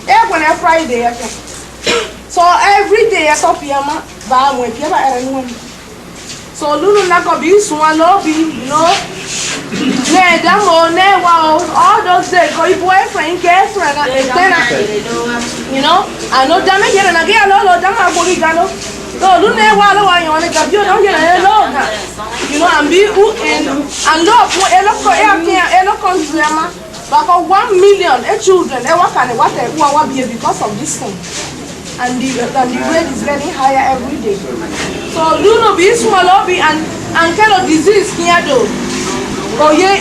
When Friday, so every day I saw Piama, but when Piama and so Lulu Nako be swallow be, you know. All those days, boyfriend, girlfriend, you know. I know damn it, and I get a lot of damn Borigano. So, Lune, while I want to get you, don't get a lot. You know, and be and love for Eloko, but 1 million children, they work and what they want to be because of this thing. And the rate is getting higher every day. So, Lulu be small lobby and kind of disease here though. Oh yeah,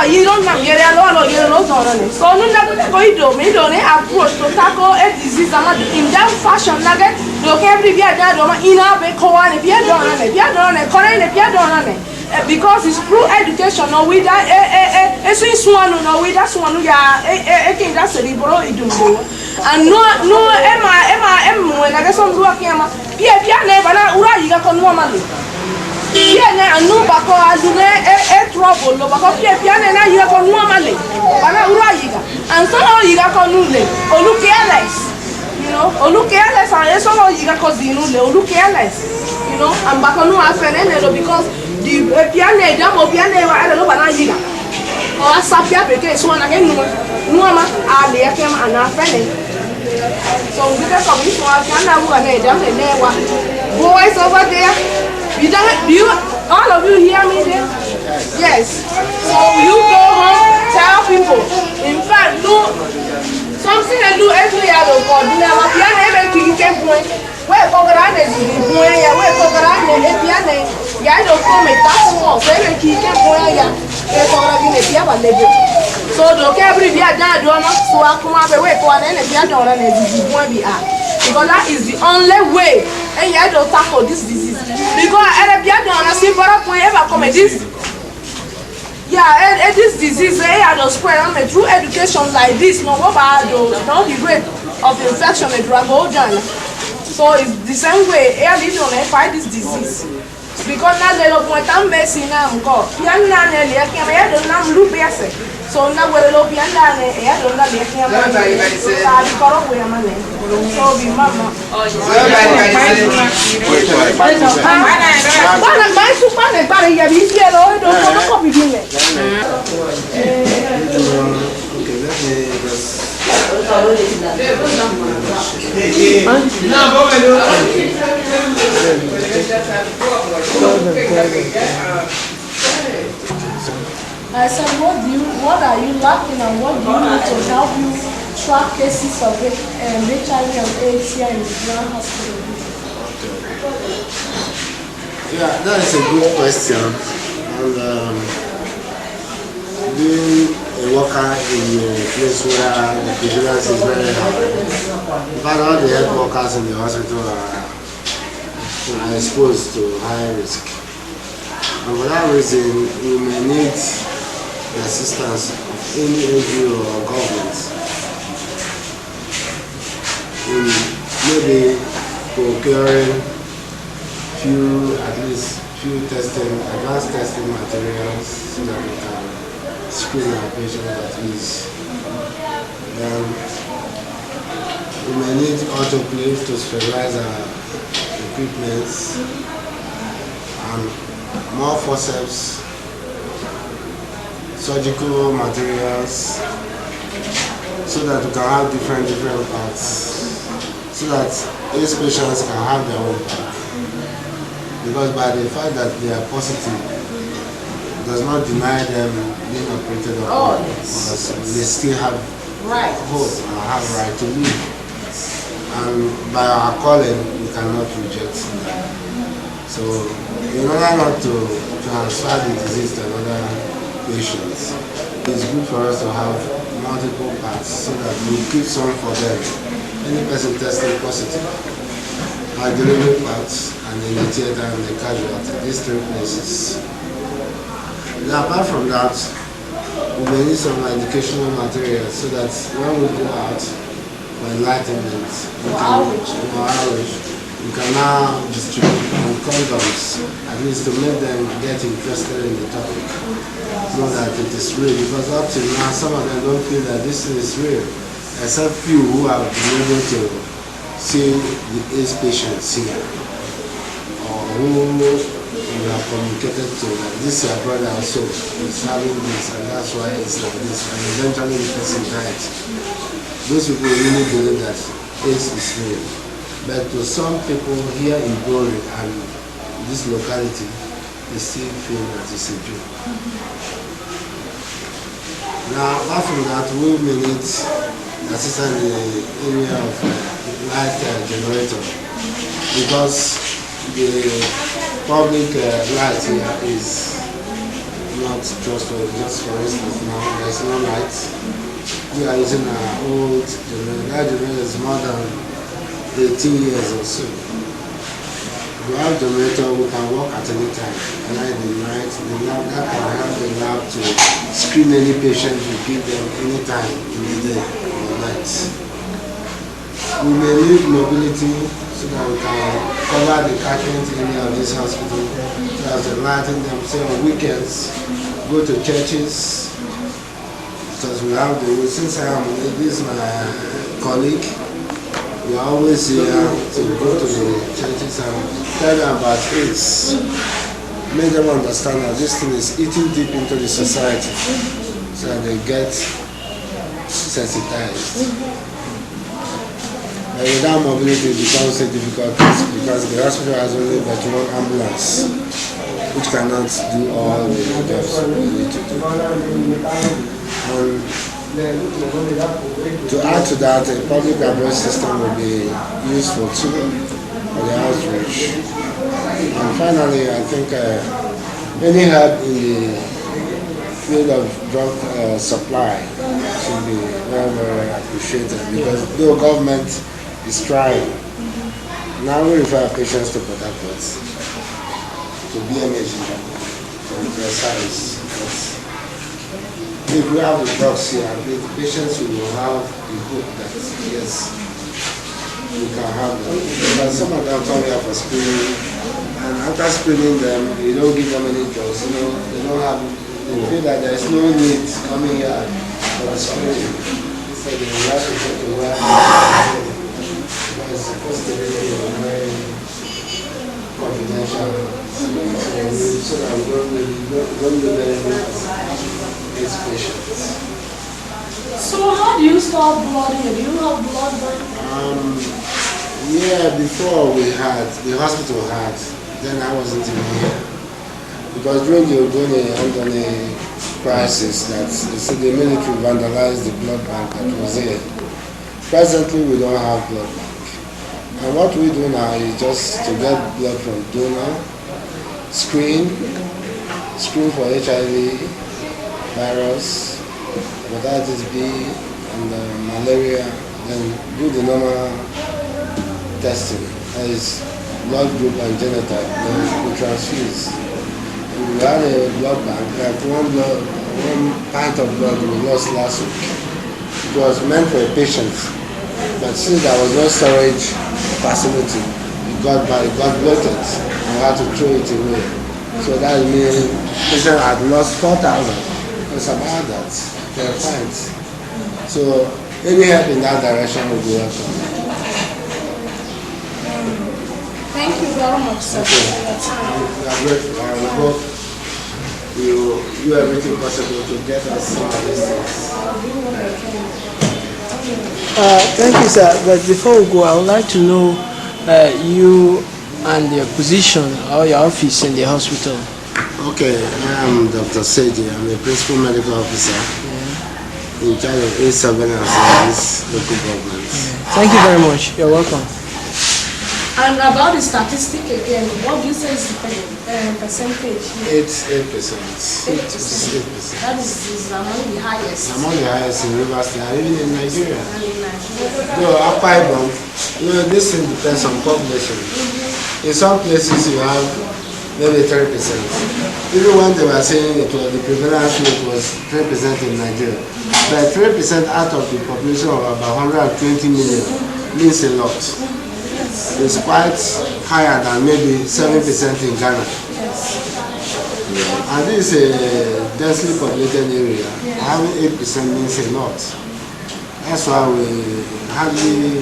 you don't have get a lot of yellow on it. So no matter what you do, me don't approach to tackle a disease in that fashion. Nugget, look every year that in a big one if you're done on it, you're done it, correct if you're done on it. Because it's through education, no with that it's one no with that one I think that's a liberal do. And no when I get some working never you got normally. Yeah, and no back as trouble, no back piano, you have on normally. And somehow you got on nule, or look careless, you know, or look careless, and somehow you got cousin, or look careless, you know, and back on no affair because the piano, dumb or piano, I don't know what I did. Or a sapia because one again, no, I lay him and our friend. So, we got some people, I can't have one, boys over there. Do you, all of you hear me there? Yes. So you go home, tell people. In fact, do something they do every year of God. Never piano even keep going. Where Pogran is going, where Pogran is piano. Ya don't come a task force. Every keep going. Where Pogran is piano level. So look every year down drama. So I come up away for an end piano and it's going to be at. Because that is the only way. And you don't tackle this disease. Because I see ever come this. Yeah, this disease spread through education like this. No about the rate of infection go down. So it's the same way. I need to fight this disease. Because now they don't want to mess in them. So now we're looking at that. I don't know so be mama. I said, what are you lacking and what do you need to help you track cases of HIV and AIDS here in the Grand Hospital? Yeah, that is a good question. And being a worker in a place where the vigilance is very high, in fact, all the health workers in the hospital are exposed to high risk. And for that reason, we may need the assistance of any NGO or government in maybe procuring advanced testing materials so that we can screen our patients at ease. We may need autoclave to sterilize our equipment and more forceps, surgical materials, so that we can have different parts, so that these patients can have their own part. Because by the fact that they are positive, does not deny them being operated on, because they still have hope and have right to live. And by our calling, we cannot reject them. So, in order not to transfer the disease to another patient, it's good for us to have multiple parts so that we keep some for them. Any person testing positive, our delivery parts, and in the theater and the casualty, these three places. Now, apart from that, we may need some educational materials so that when we go out for enlightenment, we can now distribute condoms, at least to make them get interested in the topic, know that it is real. Because up till now, some of them don't feel that this is real. except few who have been able to see the AIDS patients here, or who we have communicated to that this your brother also is having this, and that's why it's like this, and eventually the person died. Those people really believe that AIDS is real. But to some people here in Bori and this locality, they still feel that it's a joke. Now, apart from that, we may need assistance in the area of light generator, because the public light here is not trustworthy. Just for instance, now there's no light. We are using our old generator. That generator is more than 18 years or so. We have generator, we can work at any time, night and night. The lab that can help the lab to screen any patient we give them any time in the day or night. We may need mobility so that we can cover the catchment area of this hospital, so as the lighting them, say on weekends, go to churches, because we have the, since this is my colleague, we are always here to go to the churches and tell them about AIDS. Make them understand that this thing is eating deep into the society, so that they get sensitized. And without mobility it becomes a difficult task, because the hospital has only but one ambulance, which cannot do all the jobs we need to do. To add to that, a public address system will be useful too for the outreach. And finally, I think any help in the field of drug supply should be very, very appreciated, because though government is trying, now we refer patients to Port Harcourt, to BMH for precise. If we have the drugs here, the patients will have the hope that yes, we can have them. Because some of them come here for screening, and after screening them, you don't give them any drugs. You know, they don't have. They feel that there is no need coming here for the screening. So they will have to go to where it's supposed to be very confidential, so that we don't do anything. Patients. So how do you store blood here? Do you have blood bank? Yeah, before we had, the hospital had, then I wasn't even here. Because during the Ogoni crisis, that the military vandalized the blood bank that was here. Presently we don't have blood bank. And what we do now is just to get blood from donor, screen for HIV, virus, hepatitis B, and malaria, then do the normal testing, that is blood group and genotype, then we transfuse. And we had a blood bank, like one pint of blood we lost last week. It was meant for a patient, but since there was no storage facility, it got bloated, and we had to throw it away. So that means the patient had lost 4,000. It's about that, they're fine. So any help in that direction will be welcome. Thank you very much, sir. Okay. We are grateful. I hope you do everything possible to get us some of these things. Thank you, sir. But before we go, I would like to know you and your position or your office in the hospital. Okay, I am Dr. Seji. I'm the Principal Medical Officer in charge of AIDS surveillance in this local government. Thank you very much. You're welcome. And about the statistic again, what do you say is the percentage? 8%. 8%. That is among the highest. Among the highest in Rivers State, and even in Nigeria. No, after Ibom, this thing depends on population. In some places you have maybe 30%. Even when they were saying it was the prevalence rate was 3% in Nigeria, but 3% out of the population of about 120 million means a lot. It's quite higher than maybe 7% in Ghana. And this is a densely populated area. Having 8% means a lot. That's why we hardly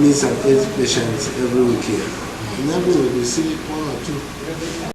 miss an AIDS patient every week here. In every week we see 1 or 2.